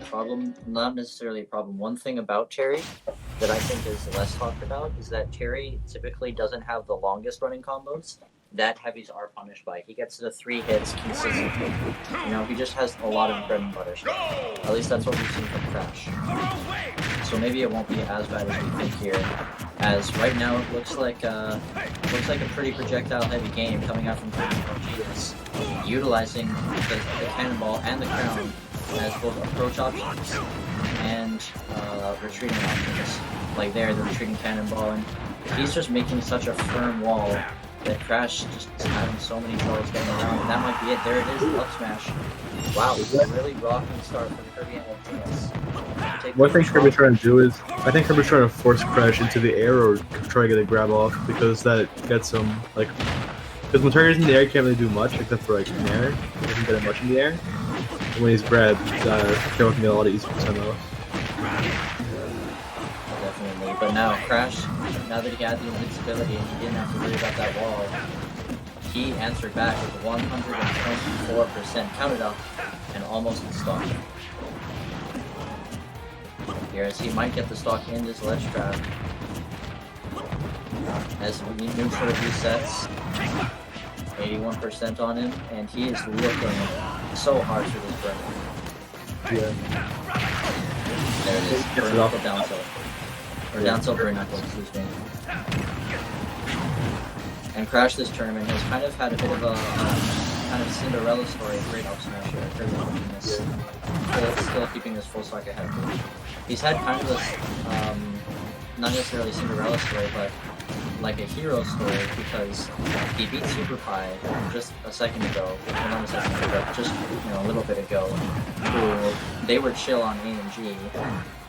problem, not necessarily a problem. One thing about Terry that I think is less talked about is that Terry typically doesn't have the longest running combos that heavies are punished by. He gets the 3 hits consistently. You know, he just has a lot of bread and butter stuff. At least that's what we've seen from Crash. So maybe it won't be as bad as we think here. As right now it looks like a pretty projectile heavy game coming out from KirbyMlgnes, utilizing the cannonball and the crown as both approach options and retreating options. Like there, the retreating cannonball, and he's just making such a firm wall that Crash just is having so many troubles getting around, and that might be it. There it is, up smash. Wow, a really rocking start from KirbyMlgnes. What I think Kirby's trying to do is, I think Kirby's trying to force Crash into the air or try to get a grab off, because that gets him, like, because when Terry's in the air, he can't really do much, except for, like, in the air. He doesn't get much in the air. And when he's grabbed, Terry can get a lot of easy percent off. Definitely, but now Crash, now that he had the invincibility and he didn't have to worry about that wall, he answered back with 124%, counted up, and almost in stock. Here, as he might get the stock in this ledge trap. As neutral resets, 81% on him, and he is looking so hard for this burn. Yeah. There it is, burn knuckle down tilt. Or down tilt burn knuckle, excuse me. And Crash this tournament has kind of had a bit of a kind of Cinderella story, great up smash here, still keeping his full stock ahead. He's had kind of a, not necessarily Cinderella story, but like a hero story, because he beat Super Pie just a second ago, well, not a second ago, but just a little bit ago, who they were chill on A and G,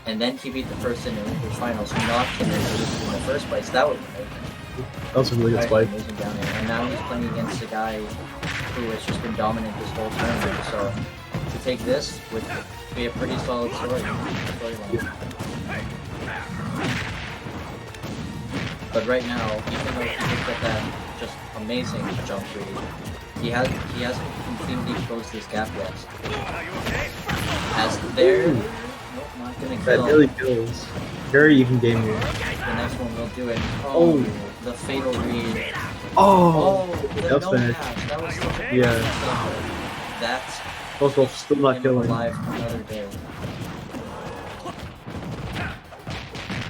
and then he beat the person in the finals who knocked him in the first place. That was amazing. That was a really good spike. And now he's playing against a guy who has just been dominant this whole tournament, so to take this would be a pretty solid storyline. But right now, even though he did get that just amazing jump read, he hasn't completely closed this gap yet. As there, nope, not gonna kill. That really kills. Very even game here. The next one will do it. Oh, the fatal read. Oh, the no pass. That was such a That's also still not killing. Alive another day.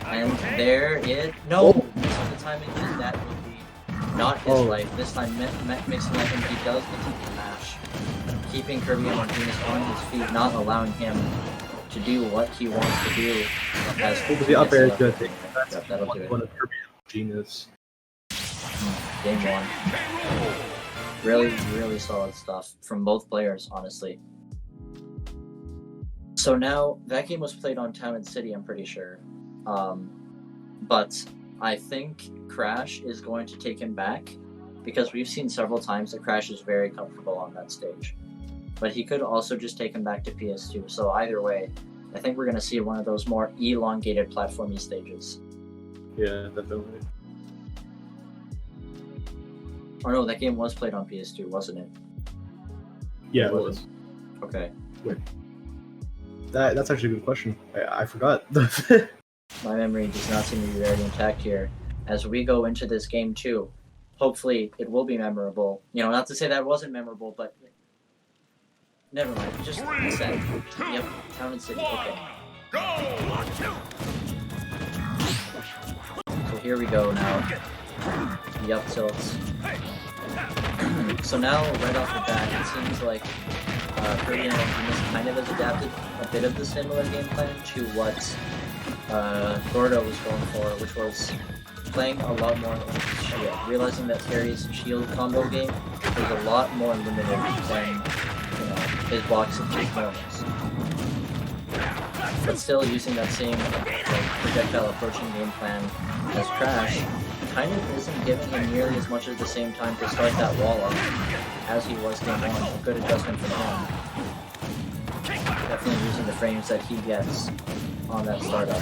And there it missing the timing, and that would be not his life. This time mixing up, and he does the mash, keeping KirbyMlgnes on his feet, not allowing him to do what he wants to do. As the up air is good. That'll do it. One of KirbyMlgnes. Game 1. Really, really solid stuff from both players, honestly. So now, that game was played on Town and City, I'm pretty sure. But I think Crash is going to take him back, because we've seen several times that Crash is very comfortable on that stage. But he could also just take him back to PS2, so either way, I think we're going to see one of those more elongated platforming stages. Yeah, definitely. Or no, that game was played on PS2, wasn't it? Yeah, it was. Okay. Wait. That's actually a good question. I forgot. My memory does not seem to be very intact here. As we go into this game 2, hopefully it will be memorable. Not to say that it wasn't memorable, but never mind. Just set. Yep, Town and City. Okay. So here we go now. The up tilts. So now, right off the bat, it seems like KirbyMlgnes kind of has adapted a bit of the similar game plan to what Gordo was going for, which was playing a lot more on his shield, realizing that Terry's shield combo game was a lot more limited than his blocks and his moments. But still using that same projectile approaching game plan as Crash, kind of isn't giving him nearly as much as the same time to start that wall up as he was game 1. A good adjustment from him. Definitely using the frames that he gets on that startup.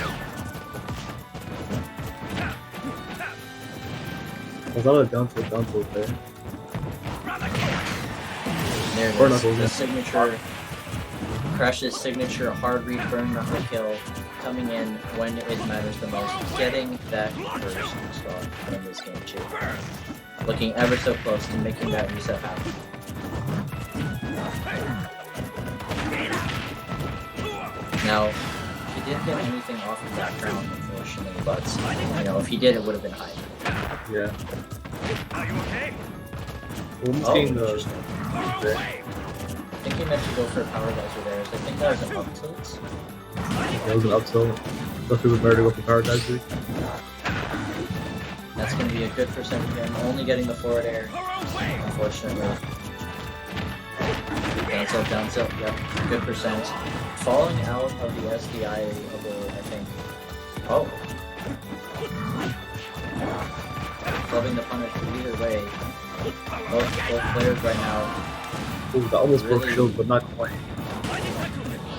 I thought it down tilt there. There it is, the signature Crash's signature hard read burn knuckle kill coming in when it matters the most, getting that first stock in this game too. Looking ever so close to making that reset happen. Now, he didn't get anything off of that crown, unfortunately, but you know, if he did, it would have been high. Yeah. Are you okay? Almost Oh, getting the. interesting. I think he meant to go for a power geyser there, so I think that was an up tilt. That was an up tilt. Most people better to go for power geyser. That's going to be a good percent for him, only getting the forward air, unfortunately. Down tilt, yep, good percent. Falling out of the SDI a little, I think. Oh. Clubbing the punish, but either way, both players right now. Ooh, that almost broke Really- shield, but not quite.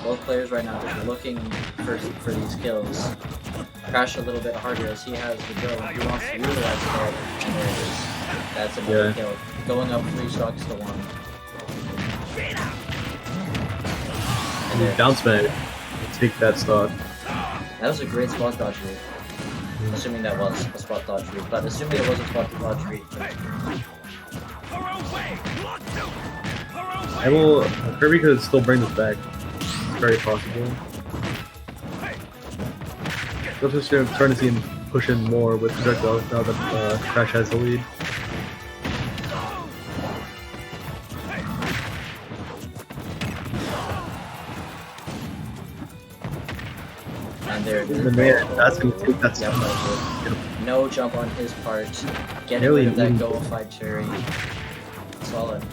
Both players right now just looking for these kills. Crash a little bit harder as he has the go. He wants to utilize it there, and there it is. That's another kill. Going up 3 stocks to 1. And there it is. Down smash. Take that stock. That was a great spot dodge read. Assuming that was a spot dodge read, but assuming it was a spot dodge read. I will. Kirby could still bring this back. It's very possible. I'm just starting to see him push in more with projectiles now that Crash has the lead. And there it is. The man, that's gonna take that Yep, stun. that was it. No jump on his part. Getting Nearly rid of that even. go-fied cherry. Solid.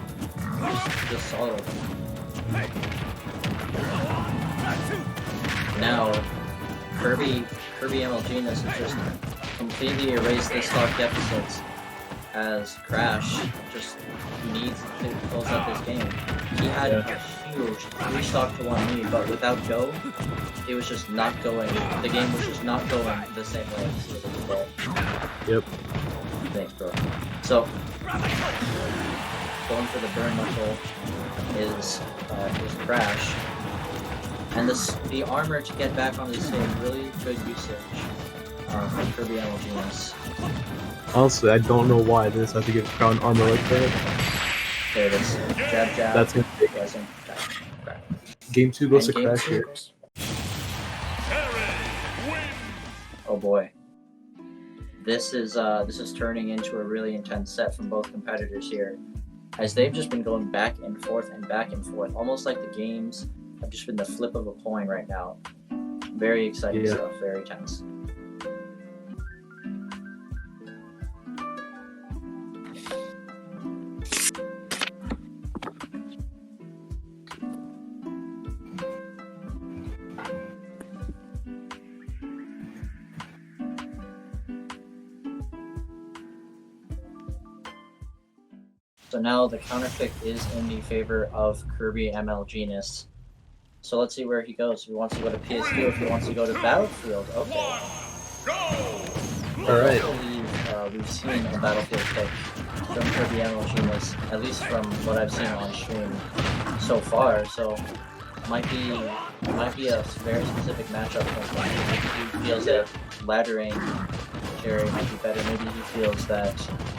Just solid. Now, KirbyMlgnes has just completely erased the stock deficits as Crash just needs to close out this game. He had a huge 3 stock to 1 lead, but without go, it was just not going. The game was just not going the same way as it was today. Yep. Thanks, bro. So, going for the burn knuckle is Crash. And the armor to get back on this stage, really good usage from KirbyMlgnes. Honestly, I don't know why this has to get crown armor like that. There it is. Jab, jab. That's gonna take Pressing. Crack. game 2 goes And to game Crash 2. here. Oh boy. This is turning into a really intense set from both competitors here, as they've just been going back and forth, almost like the games have just been the flip of a coin right now. Very exciting stuff, very tense. So now the counter pick is in the favor of KirbyMlgnes. So let's see where he goes. If he wants to go to PS2, if he wants to go to Battlefield, okay. Alright. I believe we've seen a Battlefield pick from KirbyMlgnes, at least from what I've seen on stream so far. So might be a very specific matchup for him. Maybe he feels that laddering Cherry might be better. Maybe he feels that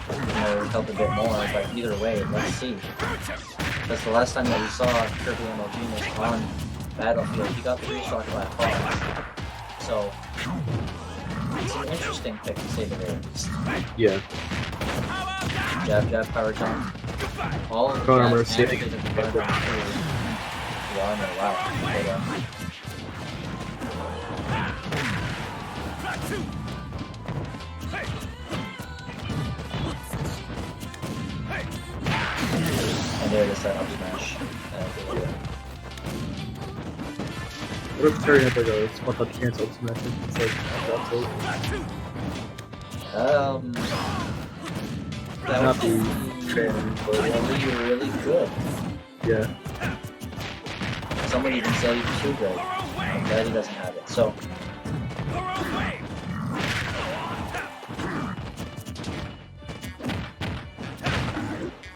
it would help a bit more. But either way, let's see. Because the last time that we saw KirbyMlgnes on Battlefield, he got 3 stock by fall. So it's an interesting pick to say the very least. Yeah. Jab, jab, power jump. All of the Power armor, jabs saving. and the armor, the armor, wow. Hold on. And there it is, that up smash. What if Terry had like a spot that cancel smash? It's like up tilt. That Not would be be trailing, but really good. yeah. Some would even say too good. I'm glad he doesn't have it. So,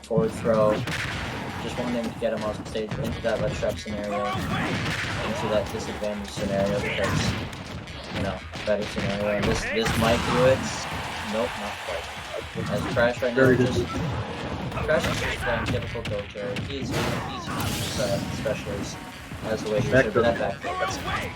forward throw. Just intending to get him off the stage into that ledge trap scenario, into that disadvantage scenario because, you know, better scenario. And this might do it. Nope, not quite. As Crash right now just Crash is just playing typical go Terry. He's specialist as the way he should, but that back throw, that's okay.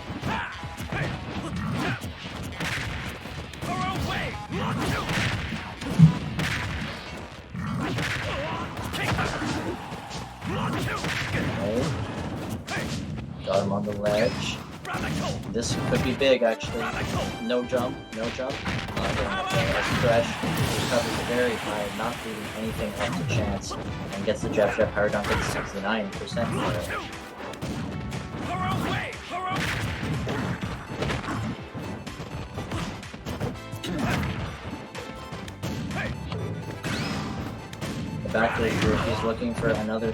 Got him on the ledge. This could be big actually. No jump, no jump. Crash recovers very high, not leaving anything up to chance, and gets the jab jab power down to 69% for it. The back leg group, he's looking for another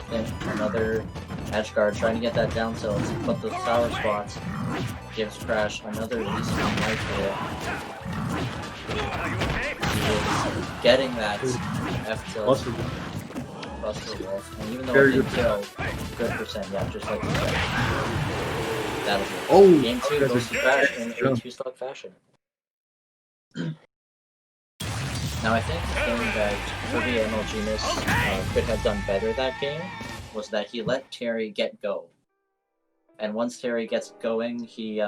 edge guard, trying to get that down tilt, but the sour spots gives Crash another respawn life here. He is getting that F tilt. Buster Wolf, and even though it didn't kill, good percent, yeah, just like you said. That was it. Oh, Game 2 goes to Crash in a 2-stock fashion. Now I think the thing that KirbyMlgnes could have done better that game was that he let Terry get go. And once Terry gets going, he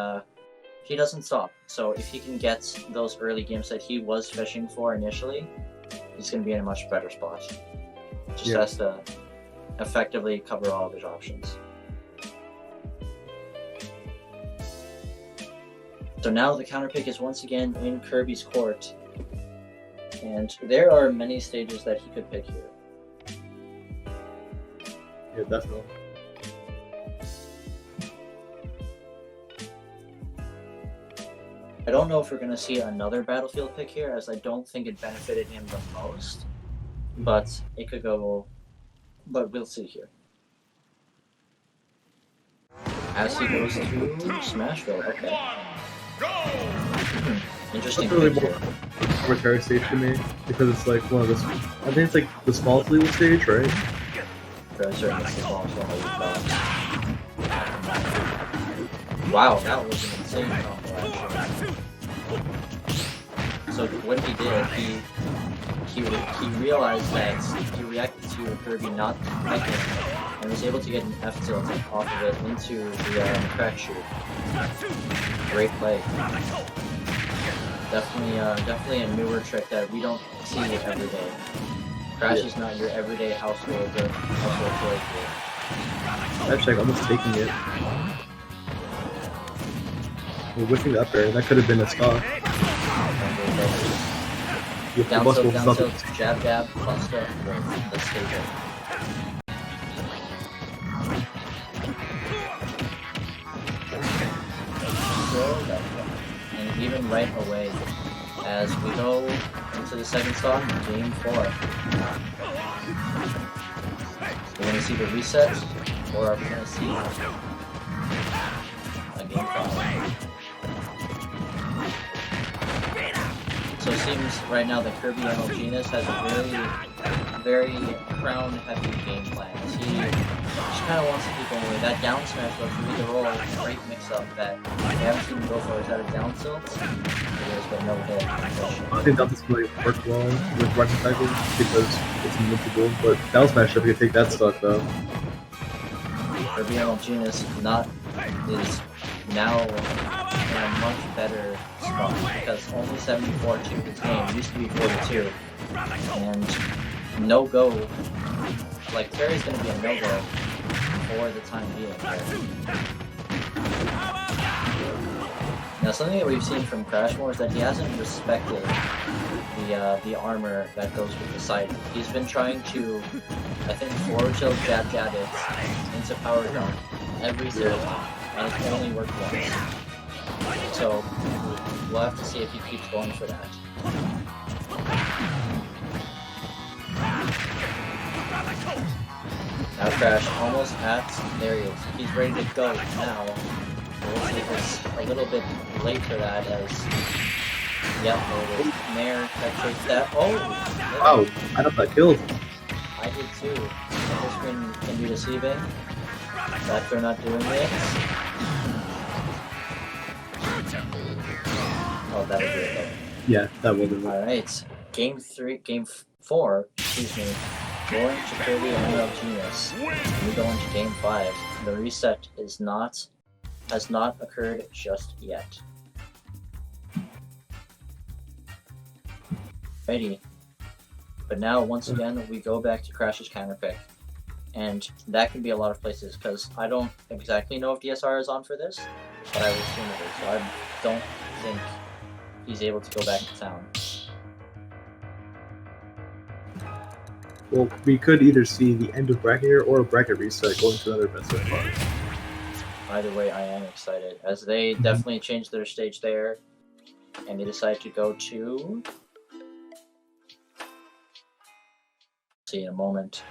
doesn't stop. So if he can get those early games that he was fishing for initially, he's going to be in a much better spot. Just has to effectively cover all of his options. So now the counter pick is once again in Kirby's court. And there are many stages that he could pick here. Yeah, definitely. I don't know if we're going to see another Battlefield pick here, as I don't think it benefited him the most. But it could go... But we'll see here. As he goes to Smashville, okay. Interesting That's really pick here. more Terry stage to me, because it's like one of the... I think it's like the smallest legal stage, right? Very certain it's the smallest one that we've got. Wow, that was an insane combo, actually. So what he did, he realized that he reacted to Kirby not connecting and was able to get an F tilt off of it into the crack shoot. Great play. Definitely a newer trick that we don't see every day. Crash is not your everyday household toy here. Actually, I'm almost taking it. We're whipping the up air. That could have been a stock. Down tilt, jab, buster, the stage. And even right away, as we go into the second stock, game 4. We're going to see the reset, or are we going to see a game 5? So it seems right now that KirbyMlgnes has a very crown-heavy game plan. He just kind of wants to keep going away. That down smash, though, for me to roll, a great mix-up that I haven't seen him go for. Is that a down tilt? It is, but no hit. I think that doesn't really work well with Rocket Cycle because it's invincible, but down smash if you take that stock though. KirbyMlgnes is now in a much better spot because only 74 to his game used to be 42, and no go. Like Terry's going to be a no go for the time being. Now something that we've seen from Crash more is that he hasn't respected the armor that goes with the side. He's been trying to, I think, forward tilt jab it into power dunk every single time, and it's only worked once. So we'll have to see if he keeps going for that. Now Crash almost at, there he is. He's ready to go now. We'll see if it's a little bit late for that as, yep, there it is. Nair penetrates that. Oh! Wow, I thought that killed. I I did too. The screen can be deceiving. Back they're not doing it. Oh, that'll do it though. Yeah, that will do it. Alright. Game 4, excuse me. Going to KirbyMlgnes. We go into game 5. The reset has not occurred just yet. Ready. But now, once again, we go back to Crash's counterpick. And that can be a lot of places, because I don't exactly know if DSR is on for this, but I would assume it is, so I don't think he's able to go back to town. Well, we could either see the end of bracket here or a bracket reset going to another event so far. Either way, I am excited, as they definitely changed their stage there, and they decide to go to... see in a moment.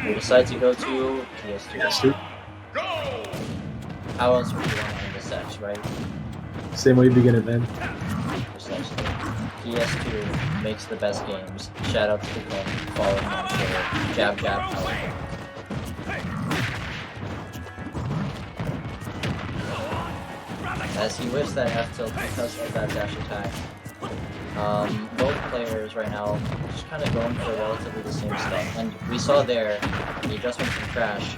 We decide to go to PS2. PS2? How else would you want to end the set, right? Same way you begin it, man. Precisely. PS2 makes the best games. Shout out to the club. Follow him on Twitter. Jab jab power. As he whiffs that F tilt because of that dash attack. Both players right now just kind of going for relatively the same stuff. And we saw there the adjustment from Crash.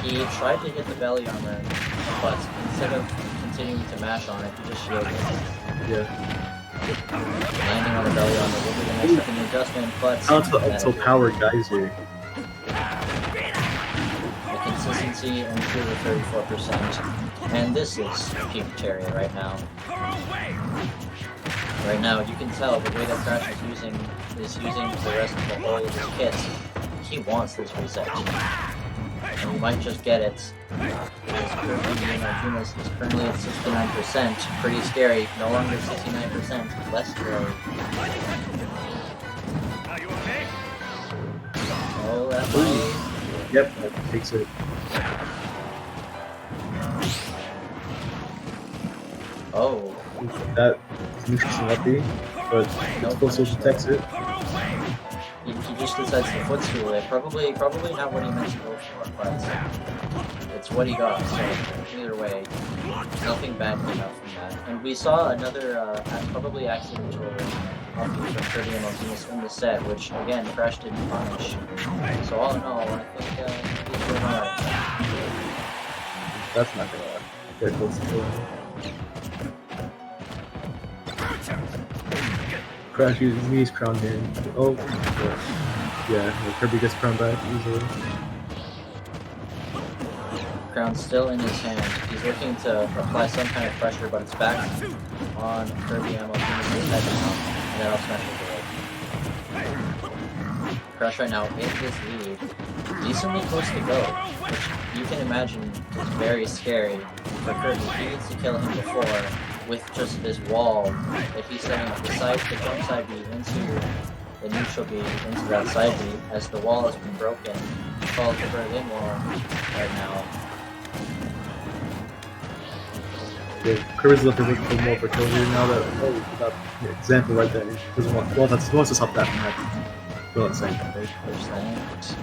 He tried to hit the belly armor, but instead of continuing to mash on it, he just shielded it. Yeah. Landing on the belly armor will be the next step in the adjustment, but Out to the up tilt power geyser. the consistency improved to 34%. And this is peak Cherry right now. Right now, you can tell the way that Crash is using the rest of the whole of his kit. He wants this reset. And he might just get it. As KirbyMlgnes is currently at 69%. Pretty scary. No longer 69%. Less scary. Are you okay? Oh, that way. Yep, that takes it. Oh. That is an interesting upbeat, but it's supposed to detect it. He just decides to footstool it. Probably not what he meant to go for, but it's what he got. So either way, nothing bad came out from that. And we saw another probably accidental upbeat from KirbyMlgnes in the set, which again Crash didn't punish. So all in all, I think he's doing alright. That's not gonna get close to it. Crash uses Mii's crown here. Oh, yeah, Kirby gets crown back easily. Crown still in his hand. He's looking to apply some kind of pressure, but it's back on KirbyMlgnes' head now, and then I'll smash it away. Crash right now in his lead, decently close to go, which you can imagine is very scary for Kirby. He needs to kill him before with just this wall that he's setting up the jump side B into the neutral B into that side B as the wall has been broken. Called the Berlin Wall right now. Yeah, Kirby's looking for more fertility now that that example right there. He doesn't want, well, he wants to stop that from happening. Well, that's saying that.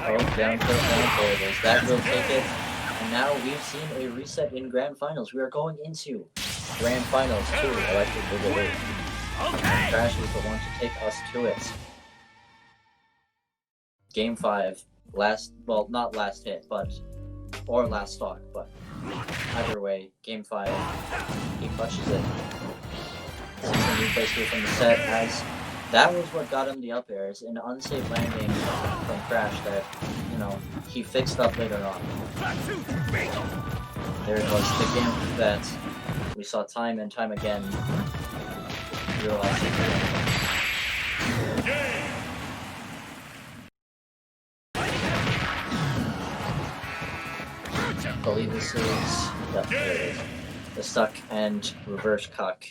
Oh, down tilt, there it is. That will take it. And now we've seen a reset in Grand Finals. We are going into Grand Finals 2 Electric Boogaloo. And Crash is the one to take us to it. Game 5. Well, not last hit, or last stock, but either way, Game 5. He clutches it. Sees a new place here from the set as that was what got him the up airs, an unsafe landing from Crash that, he fixed up later on. There it was, the game that we saw time and time again. I believe this is the stuck and reverse cuck.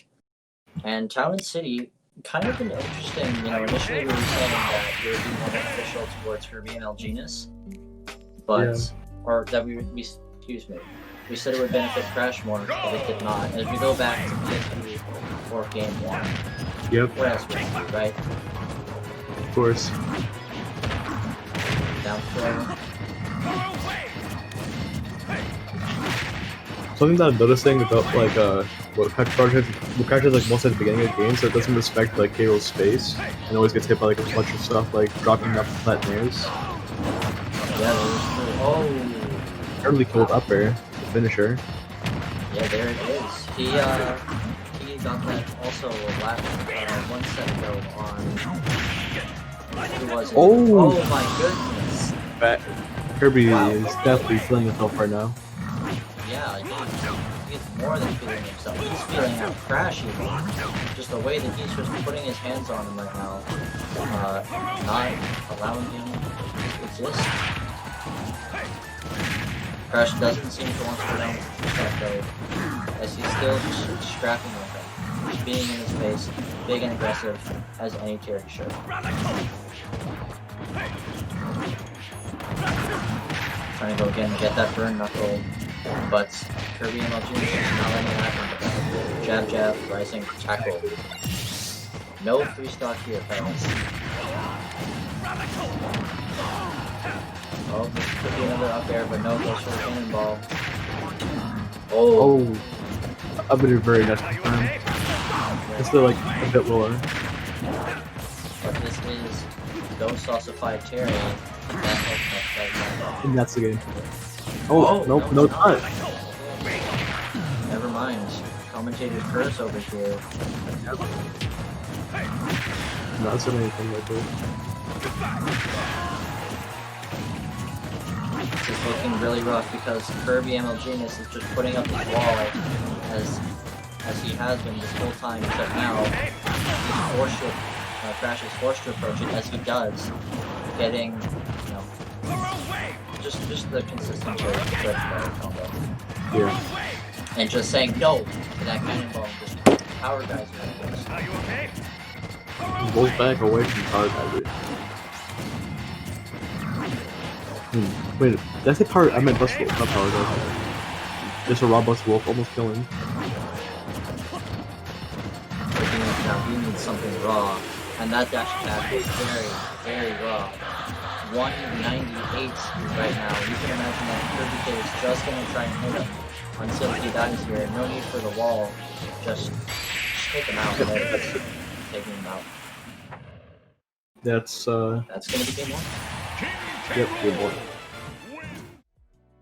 And Town and City kind of been interesting, initially we were saying that we would be more beneficial towards KirbyMlgnes, but, or that excuse me, we said it would benefit Crash more, but it did not. As we go back to PS2 for game 1, Yep, what else would you do, right? of course. Down throw. Something that I'm noticing about like what Crash has like most at the beginning of the game, so it doesn't respect like K. Rool's space and always gets hit by like a bunch of stuff like dropping up flat nairs. Yeah, that was true. Oh! Early killed up air, the finisher. Yeah, there it is. He got that also last 1 set ago on. Who was it? Oh! Oh my goodness! But Kirby Wow. is definitely feeling himself right now. Yeah, he's more than feeling himself. He's feeling out Crash even. Just the way that he's just putting his hands on him right now, not allowing him to exist. Crash doesn't seem to want to go down with that though, as he's still just scrapping with him. Just being in his face, big and aggressive, as any Terry should. Trying to go again and get that burn knuckle, but KirbyMlgnes is not letting it happen. Jab, jab, rising, tackle. No free stock here, fellas. Oh, this could be another up air, but no, goes for the cannonball. Oh! Oh, I've been very nice time. It's still like a bit lower. But this is Don't Saucify Terry. And that's the game. Oh, nope, no, it's not. Never mind. Commentator's curse over here. Not so anything like that. This is looking really rough because KirbyMlgnes is just putting up his wall as he has been this whole time, except now he's forced to, Crash is forced to approach it as he does, getting, you know, just the consistent cherry combo. Yeah. And just saying no to that cannonball, just power guys are Are you okay? He rolls back away from Power Geyser. Wait, did I say Power? I meant Bust Wolf, not Power Geyser. Just a raw Bust Wolf, almost killing. Now he needs something raw, and that dash attack is very, very raw. 198 right now. You can imagine that Kirby K is just going to try and hit him until he dies here. No need for the wall. Just take him out. Taking him out. That's That's going to be game 1. yep, good boy.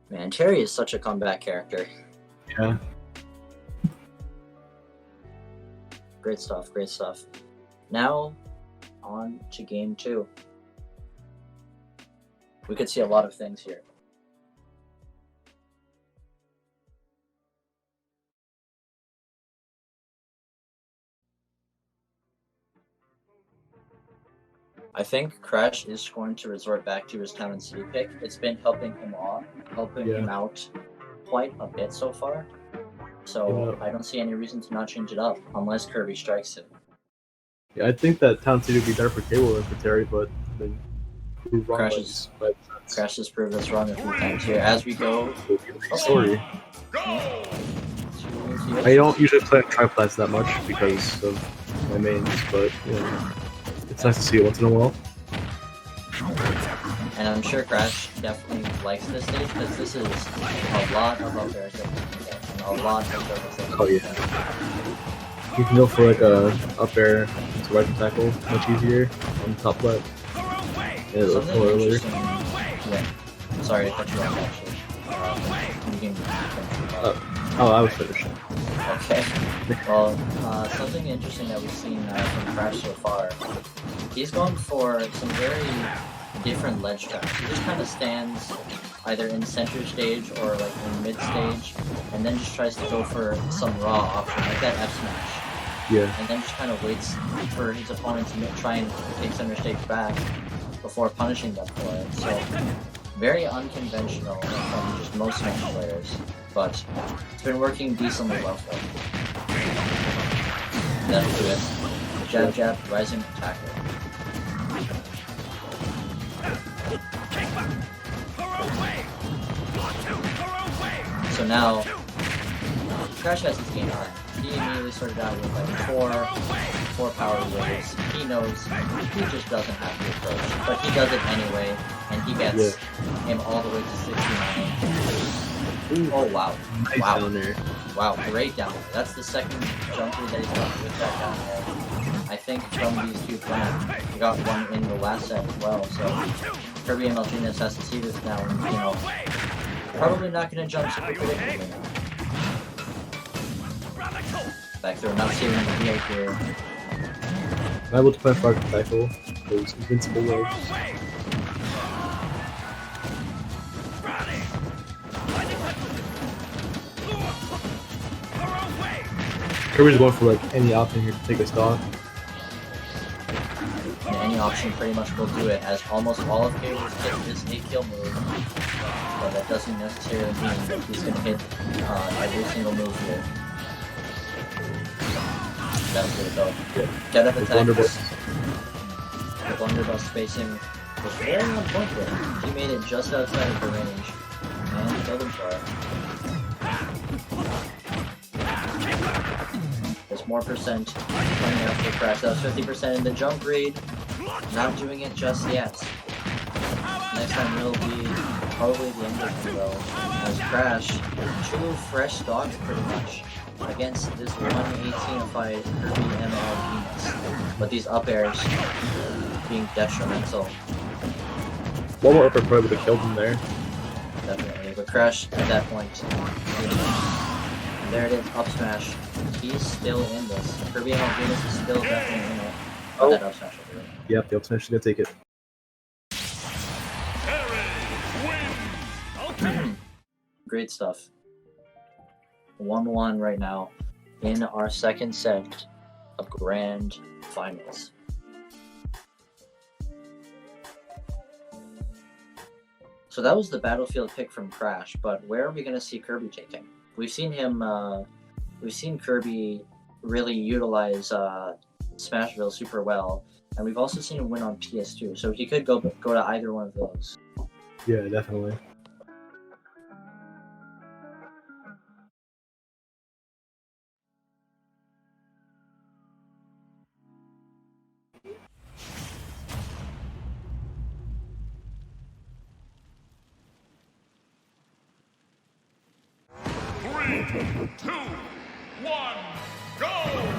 Man, Terry is such a comeback character. Yeah. Great stuff, great stuff. Now, on to game 2. We could see a lot of things here. I think Crash is going to resort back to his town and city pick. It's been helping him out quite a bit so far. So I don't see any reason to not change it up unless Kirby strikes it. Yeah, I think that Town City would be better for Cable than for Terry, but then prove wrong. Crash has proved us wrong a few times here. As we go, Sorry. I don't usually play on triplats that much because of my mains, but yeah, it's nice to see it once in a while. And I'm sure Crash definitely likes this stage because this is a lot of up airs that we can get and a lot of circles that Oh we yeah. You can go for like a up air to right and tackle much easier on the top flat. Yeah, it looks Something more earlier. interesting. Yeah. Sorry to cut you off actually. You can Oh, I was finished. Okay. Well, something interesting that we've seen from Crash so far, he's gone for some very different ledge tracks. He just kind of stands either in center stage or like in mid stage, and then just tries to go for some raw option like that F smash. Yeah. And then just kind of waits for his opponent to try and take center stage back before punishing them for it. So very unconventional from just most Smash players, but it's been working decently well for him. That'll do it. Jab, jab, rising, tackle. So So now, Crash has his game plan. He immediately started out with like four power waves. He knows he just doesn't have the approach, but he does it anyway, and he gets him all the way to 69. Oh wow. Nice Wow. down there. Wow, great down there. That's the second jump read that he's done with that down there. I think from these two plans, he got one in the last set as well, so KirbyMlgnes has to see this now, and you know, probably not going to jump super predictably now. Back throw, not saving the deal here. I'm able to play Far Tackle. Those invincible legs. Kirby's going for like any option here to take a stock. And any option pretty much will do it, as almost all of Kirby's hit is a kill move. But that doesn't necessarily mean that he's going to hit every single move here. That's good though. Get up attack. The blunderbuss spacing was very on point there. He made it just outside of the range. And killed him for it. There's more percent coming after Crash. That was 50% in the jump read. Not doing it just yet. Next time will be probably the end of the though. As Crash, 2 fresh stocks pretty much against this 118-fied KirbyMlgnes. But these up airs being detrimental. One more upper probably would have killed him there. Definitely. But Crash at that point. And there it is, up smash. He's still in this. KirbyMlgnes is still definitely in it. Oh, that up smash will do it. Yep, the up smash is gonna take it. Great stuff. 1-1 right now in our second set of Grand Finals. So that was the battlefield pick from Crash, but where are we going to see Kirby taking? We've seen Kirby really utilize Smashville super well, and we've also seen him win on PS2, so he could go to either one of those. Yeah, definitely.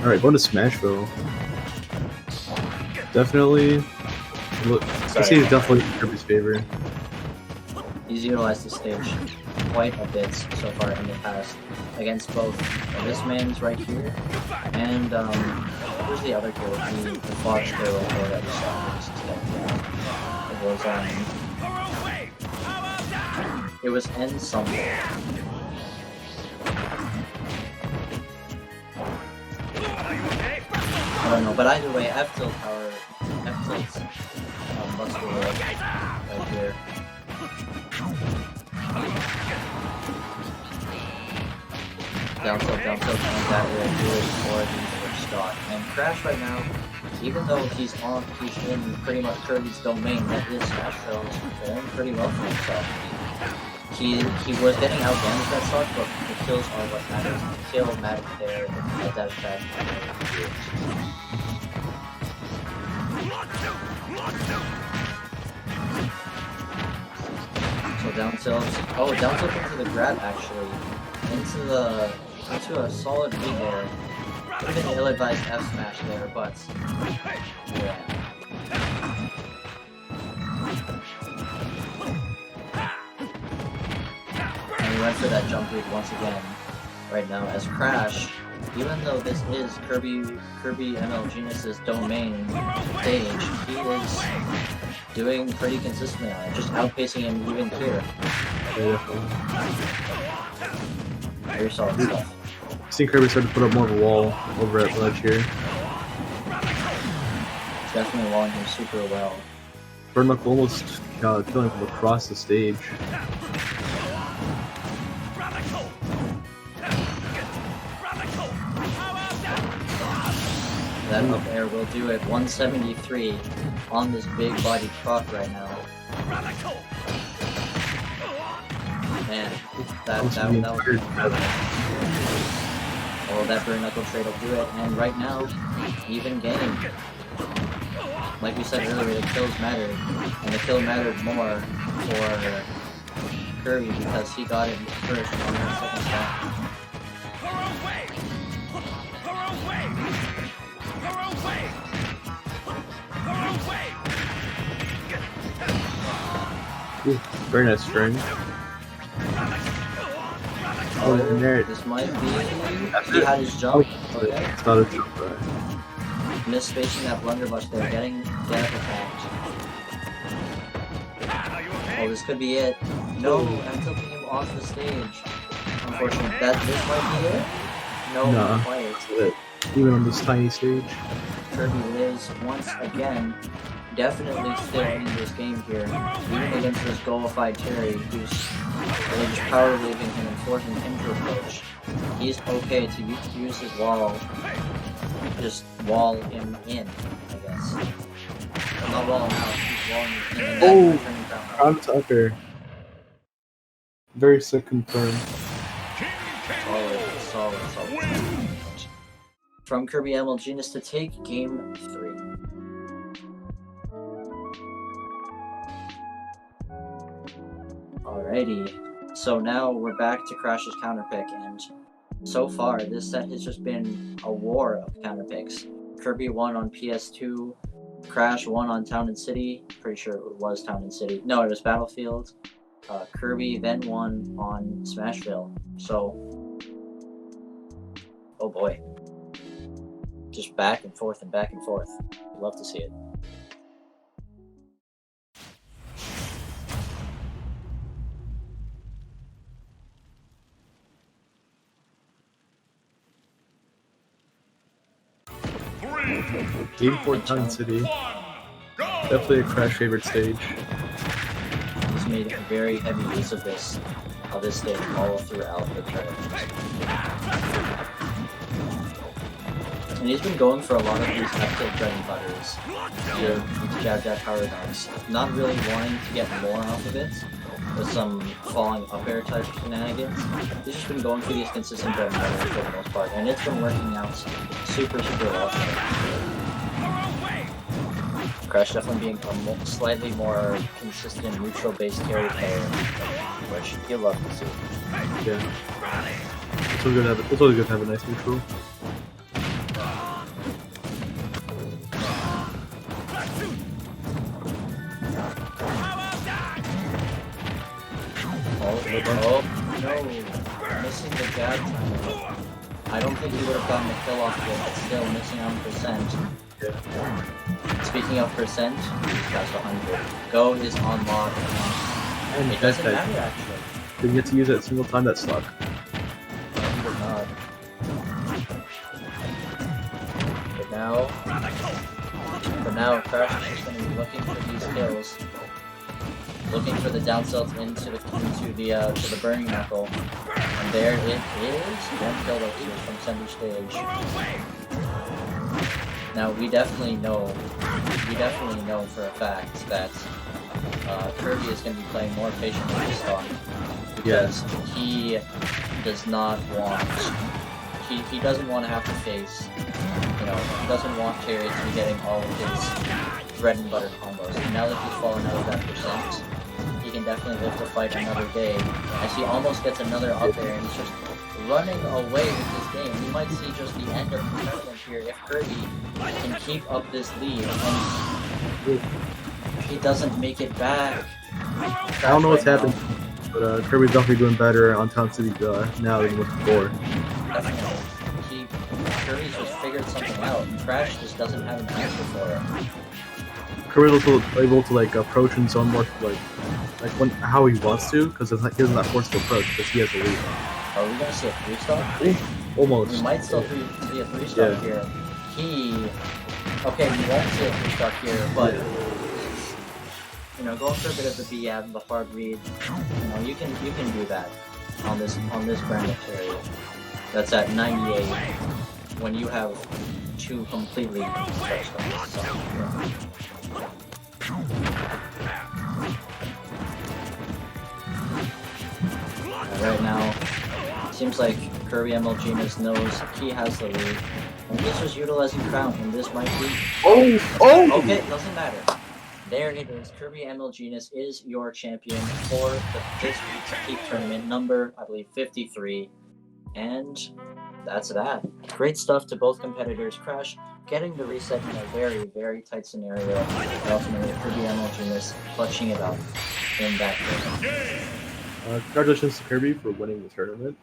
Alright, going to Smashville. Definitely. I see it's definitely in Kirby's favor. He's utilized the stage quite a bit so far in the past against both this man's right here and where's the other killer? The Fox killer that we saw it was N something. I don't know, but either way, F-tilt power, F-tilt's buster right here. Down tilt, and that will do it for the first stock. And Crash right now, even though he's in pretty much Kirby's domain, that is Smashville, is performing pretty well for himself. He was getting outdamaged that stock, but the kills are what matters. The kill mattered there, and that fast. So down tilt. Oh, down tilt into the grab actually. Into a solid lead there. Could have been an ill-advised F smash there, but yeah. And he went for that jump read once again. Right now as Crash, even though this is KirbyMlgnes' domain stage, he is doing pretty consistently on it, just outpacing him even here. Very solid stuff. I've seen Kirby start to put up more of a wall over at ledge here. It's definitely walling him super well. Burnmuck almost killing from across the stage. That up air will do it. 173 on this big body Croc right now. Man, that was well, that bare knuckle trade will do it, and right now, even game. Like we said earlier, the kills mattered, and the kill mattered more for Kirby because he got it first on that second shot. Ooh, very nice string. Oh, and there it is. This might be. He had his jump. Okay. It's not a jump, right? Misspacing that blunderbuss there, getting attacked. Oh, this could be it. No, I'm tilting him off the stage. Unfortunately, this might be it. No, not quite. Even on this tiny stage. Kirby lives once again. Definitely still in this game here, even against this goalified Terry, who's really just power leaving him and forcing him to approach. He's okay to use his wall, just wall him in, I guess. Well, not wall him out, he's walling him in. Oh, I'm Tucker. Very sick confirm. Solid. From KirbyMlgnes to take game 3. Alrighty, so now we're back to Crash's counterpick, and so far this set has just been a war of counterpicks. Kirby won on PS2, Crash won on Town and City, pretty sure it was Town and City, no, it was Battlefield. Kirby then won on Smashville, so, oh boy, just back and forth and back and forth. Love to see it. Game 4 Town City. Definitely a Crash favorite stage. He's made a very heavy use of this stage all throughout the tournament. And he's been going for a lot of these epic bread and butters. These jab power downs. Not really wanting to get more off of it with some falling up air type shenanigans. He's just been going for these consistent bread and butters for the most part, and it's been working out super well. Crash definitely being a slightly more consistent neutral-based carry player, which you love to see. Yeah. It's always good to have a nice neutral. Oh no! Missing the jab time. I don't think he would have gotten the kill off of it, but still missing on percent. Yeah. Speaking of percent, he's got 100. Go is on lock. And It doesn't matter actually. Didn't get to use it a single time that stuck. But now Crash is just going to be looking for these kills. Looking for the down tilt into the burning knuckle. And there it is. One kill that he was from center stage. Now we definitely know for a fact that Kirby is going to be playing more patient with his stock, because he does not want, he doesn't want to have to face, he doesn't want Terry to be getting all of his bread and butter combos. And now that he's fallen out of that percent, he can definitely live to fight another day, as he almost gets another up there and he's just running away with this game. We might see just the end of the tournament here if Kirby can keep up this lead and he doesn't make it back. I don't know what's happened, but Kirby's definitely doing better on Town City now than before. Definitely. Kirby's just figured something out, and Crash just doesn't have an answer for it. Kirby's also able to approach in zone more how he wants to, because he doesn't that forceful approach because he has a lead. Are we gonna see a 3-star? Almost. We might still see a 3-star here. Okay, we won't see a 3-star here, but going for a bit of the BM, the hard read, you can do that on this brand of carry. That's at 98 when you have two completely fresh stars. So, right now. Seems like KirbyMlgnes knows he has the lead. And he's just utilizing Crown, and this might be... Oh! Okay, doesn't matter. There it is. KirbyMlgnes is your champion for this week's Peak Tournament, number, I believe, 53. And that's that. Great stuff to both competitors. Crash getting the reset in a very, very tight scenario. And ultimately, KirbyMlgnes clutching it up in that tournament. Congratulations to Kirby for winning the tournament.